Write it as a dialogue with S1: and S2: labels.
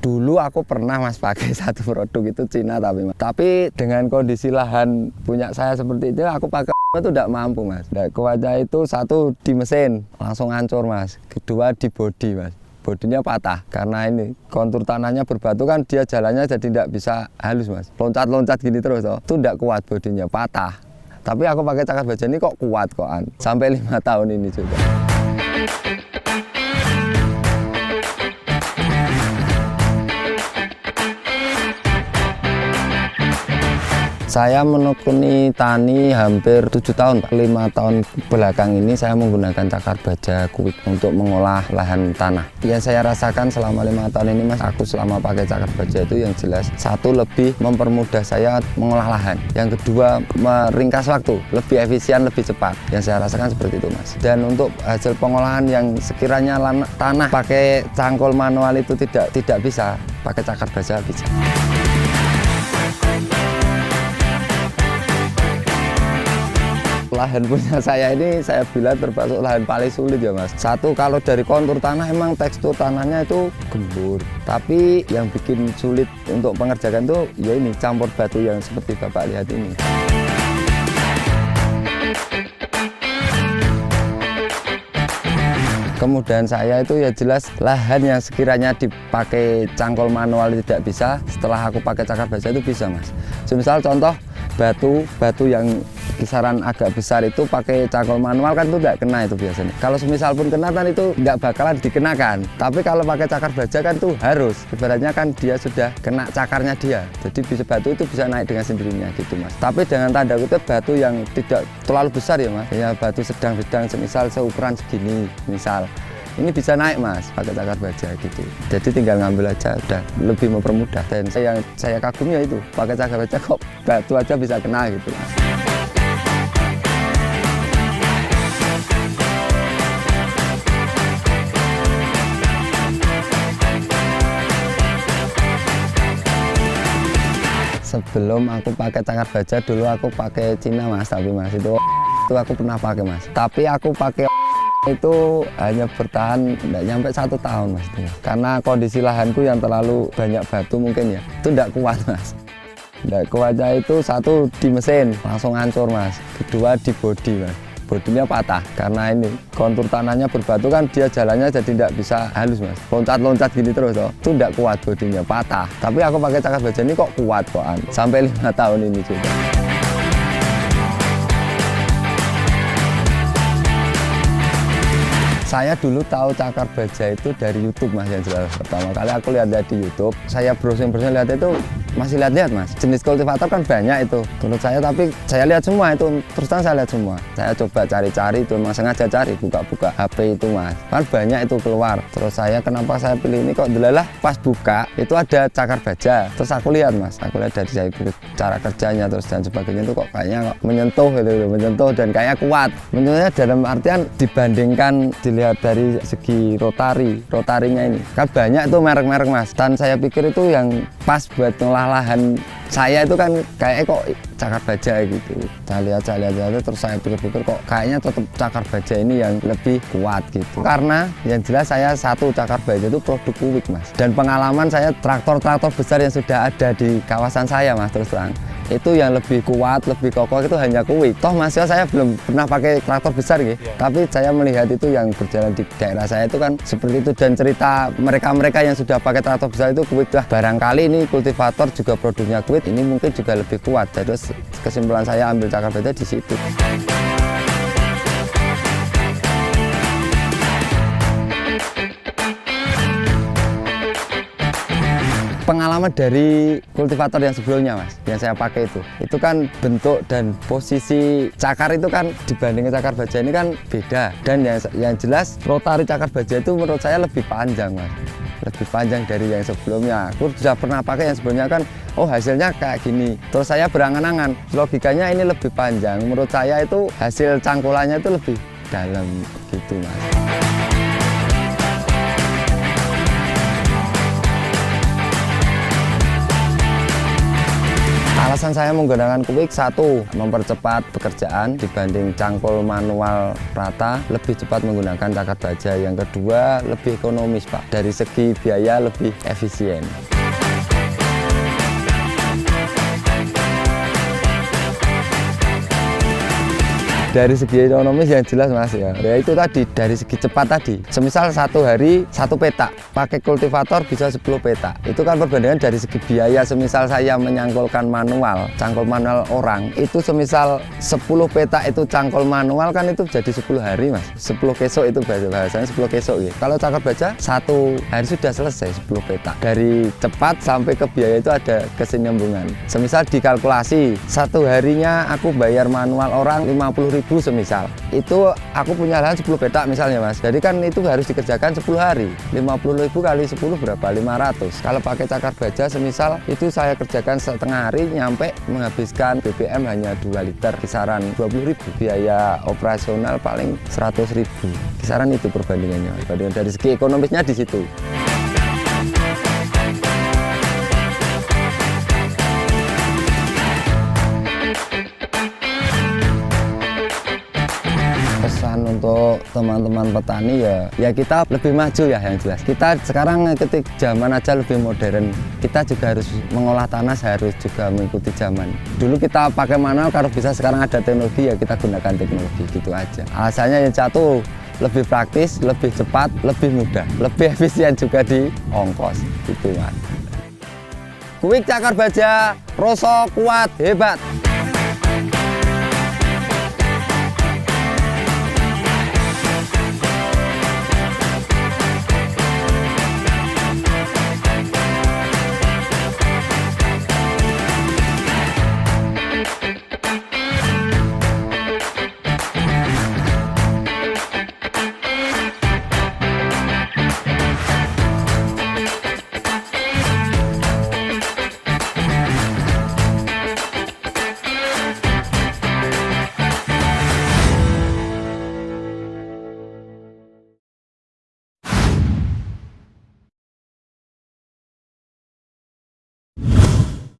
S1: Dulu aku pernah mas pakai satu produk itu Cina tapi dengan kondisi lahan punya saya seperti itu aku pakai itu tidak mampu mas. Kuatnya itu satu di mesin langsung hancur mas, kedua di bodi mas. Bodinya patah karena ini kontur tanahnya berbatu kan, dia jalannya jadi tidak bisa halus mas, loncat-loncat gini terus itu tidak kuat, bodinya patah. Tapi aku pakai cakar baja ini kok kuat kokan sampai 5 tahun ini juga. Saya menekuni tani hampir 7 tahun, 5 tahun belakang ini saya menggunakan cakar baja quick untuk mengolah lahan tanah. Yang saya rasakan selama 5 tahun ini mas, aku selama pakai cakar baja itu yang jelas, satu lebih mempermudah saya mengolah lahan, yang kedua meringkas waktu, lebih efisien, lebih cepat. Yang saya rasakan seperti itu mas. Dan untuk hasil pengolahan yang sekiranya tanah pakai cangkul manual itu tidak bisa, pakai cakar baja bisa. Lahan punya saya ini saya bilang termasuk lahan paling sulit ya mas. Satu, kalau dari kontur tanah emang tekstur tanahnya itu gembur, tapi yang bikin sulit untuk pengerjaan itu ya ini campur batu yang seperti bapak lihat ini. Kemudian saya itu ya jelas lahan yang sekiranya dipakai cangkul manual tidak bisa, setelah aku pakai cakar baja itu bisa mas. Misal contoh batu yang kisaran agak besar itu pakai cangkul manual kan itu nggak kena itu biasanya. Kalau semisal pun kena kan itu nggak bakalan dikenakan. Tapi kalau pakai cakar baja kan tuh harus. Ibaratnya kan dia sudah kena cakarnya dia. Jadi batu itu bisa naik dengan sendirinya gitu mas. Tapi dengan tanda kutip batu yang tidak terlalu besar ya mas. Ya batu sedang-sedang semisal seukuran segini misal. Ini bisa naik mas pakai cakar baja gitu. Jadi tinggal ngambil aja udah lebih mempermudah. Dan yang saya kagumnya itu pakai cakar baja kok batu aja bisa kena gitu mas. Sebelum aku pakai cakar baja dulu aku pakai Cina mas, tapi mas itu aku pernah pakai mas. Tapi aku pakai itu hanya bertahan tidak nyampe 1 tahun mas itu. Karena kondisi lahanku yang terlalu banyak batu mungkin ya, itu tidak kuat mas. Tidak kuatnya itu satu di mesin langsung hancur mas, kedua di bodi mas. Bodinya patah karena ini kontur tanahnya berbatu kan, dia jalannya jadi tidak bisa halus mas, loncat-loncat gini terus itu tidak kuat, bodinya patah. Tapi aku pakai cakar baja ini kok kuat kokan sampai 5 tahun ini juga. Saya dulu tahu cakar baja itu dari YouTube mas, yang jelas pertama kali aku lihat di YouTube. Saya browsing lihat itu masih lihat mas, jenis kultivator kan banyak itu menurut saya, tapi saya lihat semua itu, terus terang saya lihat semua. Saya coba cari-cari itu, memang sengaja cari, buka-buka HP itu mas, kan banyak itu keluar. Terus saya kenapa saya pilih ini kok delalah pas buka itu ada cakar baja, terus aku lihat mas, aku lihat dari saya cara kerjanya terus dan sebagainya itu kok kayaknya kok menyentuh gitu, menyentuh dan kayaknya kuat. Menurutnya dalam artian dibandingkan dilihat dari segi rotarinya ini kan banyak itu merek-merek mas, dan saya pikir itu yang pas buat ngolah lahan saya itu kan kayak kok cakar baja gitu. Saya lihat terus saya pikir kok kayaknya tetap cakar baja ini yang lebih kuat gitu. Karena yang jelas saya satu cakar baja itu produk quick mas, dan pengalaman saya traktor-traktor besar yang sudah ada di kawasan saya mas, terus terang itu yang lebih kuat, lebih kokoh itu hanya quick. Toh mas ya saya belum pernah pakai traktor besar gitu. Tapi saya melihat itu yang berjalan di daerah saya itu kan seperti itu, dan cerita mereka yang sudah pakai traktor besar itu quick lah. Barangkali ini kultivator juga produknya quick, ini mungkin juga lebih kuat. Jadi kesimpulan saya ambil cakar baja di situ. Pengalaman dari kultivator yang sebelumnya mas, yang saya pakai itu kan bentuk dan posisi cakar itu kan dibandingin cakar baja ini kan beda. Dan yang jelas rotari cakar baja itu menurut saya lebih panjang mas, lebih panjang dari yang sebelumnya. Aku sudah pernah pakai yang sebelumnya kan, oh hasilnya kayak gini. Terus saya berangan-angan, logikanya ini lebih panjang. Menurut saya itu hasil cangkulannya itu lebih dalam gitu mas. Alasan saya menggunakan Quick, satu, mempercepat pekerjaan dibanding cangkul manual rata, lebih cepat menggunakan cakar baja. Yang kedua, lebih ekonomis Pak, dari segi biaya lebih efisien. Dari segi ekonomis yang jelas Mas ya. Ya itu tadi, dari segi cepat tadi. Semisal satu hari 1 petak, pakai kultivator bisa 10 petak. Itu kan perbandingan dari segi biaya. Semisal saya menyangkulkan manual, cangkul manual orang, itu semisal 10 petak itu cangkul manual kan itu jadi 10 hari Mas. 10 kesok itu bahasanya 10 kesok ya. Kalau cakar baja 1 hari sudah selesai 10 petak. Dari cepat sampai ke biaya itu ada kesenyambungan. Semisal dikalkulasi, 1 harinya aku bayar manual orang 50.000 semisal, itu aku punya lahan 10 petak misalnya Mas, jadi kan itu harus dikerjakan 10 hari, 50.000 kali 10 berapa? 500. Kalau pakai cakar baja semisal itu saya kerjakan setengah hari, nyampe menghabiskan BBM hanya 2 liter, kisaran 20.000, biaya operasional paling 100.000, kisaran itu perbandingannya. Dari segi ekonomisnya di situ. Pesan untuk teman-teman petani ya kita lebih maju ya, yang jelas kita sekarang ketik zaman aja lebih modern, kita juga harus mengolah tanah, harus juga mengikuti zaman. Dulu kita pakai manual, kalau bisa sekarang ada teknologi ya kita gunakan teknologi, gitu aja. Alasannya yang satu, lebih praktis, lebih cepat, lebih mudah, lebih efisien juga di ongkos, gitu Mas. Quick cakar baja, rasa kuat, hebat.